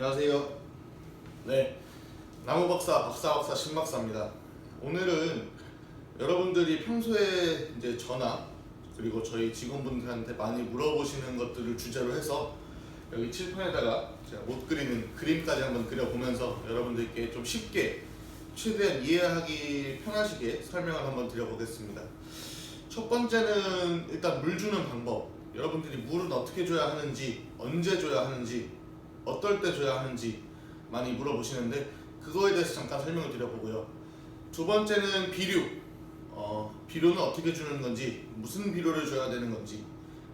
안녕하세요. 네, 나무박사 박사박사 신박사입니다. 오늘은 여러분들이 평소에 이제 저나 그리고 저희 직원분들한테 많이 물어보시는 것들을 주제로 해서 여기 칠판에다가 제가 못 그리는 그림까지 한번 그려보면서 여러분들께 좀 쉽게 최대한 이해하기 편하시게 설명을 한번 드려보겠습니다. 첫 번째는 일단 물 주는 방법. 여러분들이 물은 어떻게 줘야 하는지, 언제 줘야 하는지, 어떨 때 줘야 하는지 많이 물어보시는데 그거에 대해서 잠깐 설명을 드려보고요. 두 번째는 비료. 비료는 어떻게 주는 건지, 무슨 비료를 줘야 되는 건지.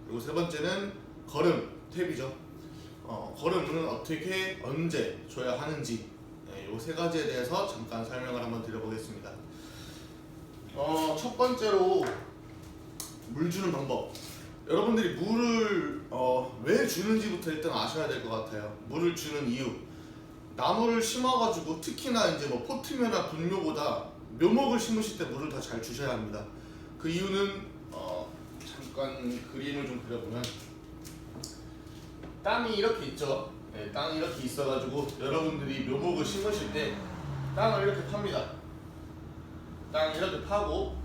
그리고 세 번째는 거름, 탭이죠. 거름은 어떻게, 언제 줘야 하는지. 이 세 가지에 대해서 잠깐 설명을 한번 드려보겠습니다. 첫 번째로 물 주는 방법. 여러분들이 물을 왜 주는지부터 일단 아셔야 될 것 같아요. 물을 주는 이유. 나무를 심어가지고 특히나 이제 뭐 포트묘나 분묘보다 묘목을 심으실 때 물을 더 잘 주셔야 합니다. 그 이유는 잠깐 그림을 좀 그려보면 땅이 이렇게 있죠. 네, 땅이 이렇게 있어가지고 여러분들이 묘목을 심으실 때 땅을 이렇게 팝니다. 땅을 이렇게 파고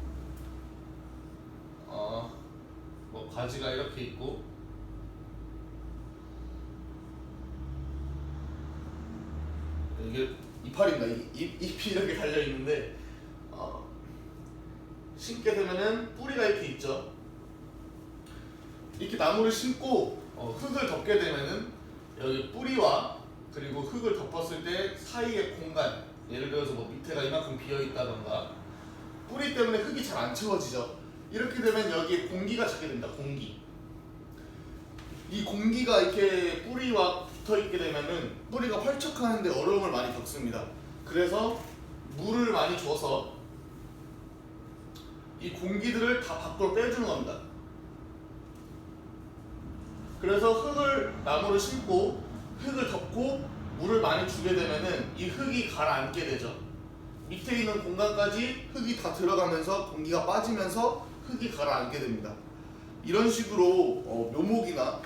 뭐 가지가 이렇게 있고 이게 이파리입니다. 잎이 이렇게 달려 있는데 심게 되면은 뿌리가 이렇게 있죠. 이렇게 나무를 심고 흙을 덮게 되면은 여기 뿌리와 그리고 흙을 덮었을 때 사이의 공간, 예를 들어서 뭐 밑에가 이만큼 비어 있다던가 뿌리 때문에 흙이 잘 안 채워지죠. 이렇게 되면 여기에 공기가 차게 됩니다. 공기. 이 공기가 이렇게 뿌리와 붙어 있게 되면은 뿌리가 활척하는데 어려움을 많이 겪습니다. 그래서 물을 많이 줘서 이 공기들을 다 밖으로 빼주는 겁니다. 그래서 나무를 심고 흙을 덮고 물을 많이 주게 되면은 이 흙이 가라앉게 되죠. 밑에 있는 공간까지 흙이 다 들어가면서 공기가 빠지면서 흙이 가라앉게 됩니다. 이런 식으로 묘목이나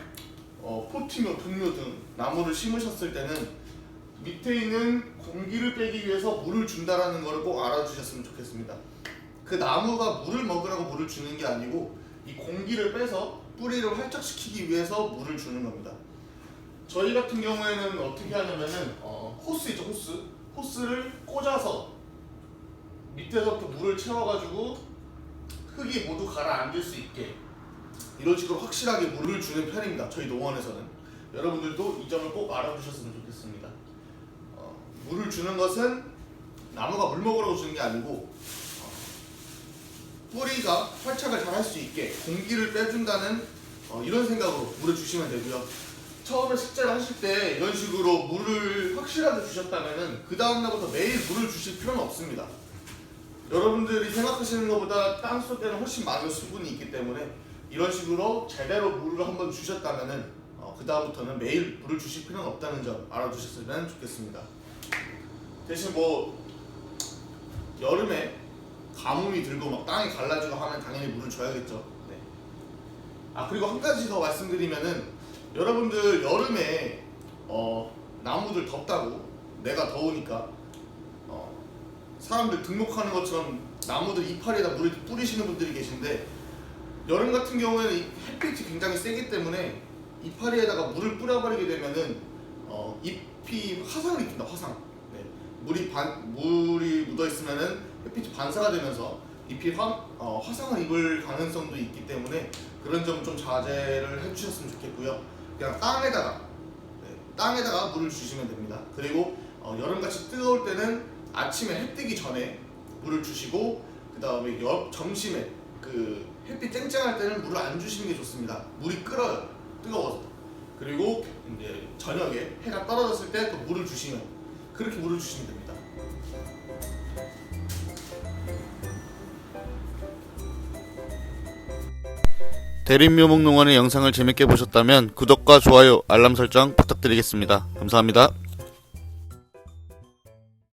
포트묘, 분묘 등 나무를 심으셨을 때는 밑에 있는 공기를 빼기 위해서 물을 준다라는 것을 꼭 알아주셨으면 좋겠습니다. 그 나무가 물을 먹으라고 물을 주는 게 아니고 이 공기를 빼서 뿌리를 활착시키기 위해서 물을 주는 겁니다. 저희 같은 경우에는 어떻게 하냐면은 호스 있죠, 호스. 호스를 꽂아서 밑에서부터 물을 채워가지고 흙이 모두 가라앉을 수 있게 이런 식으로 확실하게 물을 주는 편입니다. 저희 농원에서는. 여러분들도 이 점을 꼭 알아두셨으면 좋겠습니다. 물을 주는 것은 나무가 물 먹으라고 주는 게 아니고 뿌리가 활착을 잘 할 수 있게 공기를 빼준다는 이런 생각으로 물을 주시면 되고요. 처음에 식재를 하실 때 이런 식으로 물을 확실하게 주셨다면은 그 다음날부터 매일 물을 주실 필요는 없습니다. 여러분들이 생각하시는 것보다 땅속에는 훨씬 많은 수분이 있기 때문에 이런 식으로 제대로 물을 한번 주셨다면은 그 다음부터는 매일 물을 주실 필요는 없다는 점 알아두셨으면 좋겠습니다. 대신 뭐 여름에 가뭄이 들고 막 땅이 갈라지고 하면 당연히 물을 줘야겠죠. 네. 그리고 한 가지 더 말씀드리면은 여러분들 여름에 나무들 덥다고 내가 더우니까 사람들 등록하는 것처럼 나무들 이파리에다 물을 뿌리시는 분들이 계신데 여름 같은 경우에는 이 햇빛이 굉장히 세기 때문에 이파리에다가 물을 뿌려버리게 되면은 잎이 화상을 입힌다. 화상. 네. 물이 묻어 있으면은 햇빛이 반사가 되면서 잎이 화상을 입을 가능성도 있기 때문에 그런 점 좀 자제를 해주셨으면 좋겠고요. 그냥 땅에다가 물을 주시면 됩니다. 그리고 여름같이 뜨거울 때는 아침에 해 뜨기 전에 물을 주시고 그 다음에 점심에 그 햇빛 쨍쨍할 때는 물을 안 주시는 게 좋습니다. 물이 끓어요. 뜨거워서. 그리고 이제 저녁에 해가 떨어졌을 때 또 물을 주시면 그렇게 물을 주시면 됩니다. 대림묘목농원의 영상을 재밌게 보셨다면 구독과 좋아요, 알람 설정 부탁드리겠습니다. 감사합니다.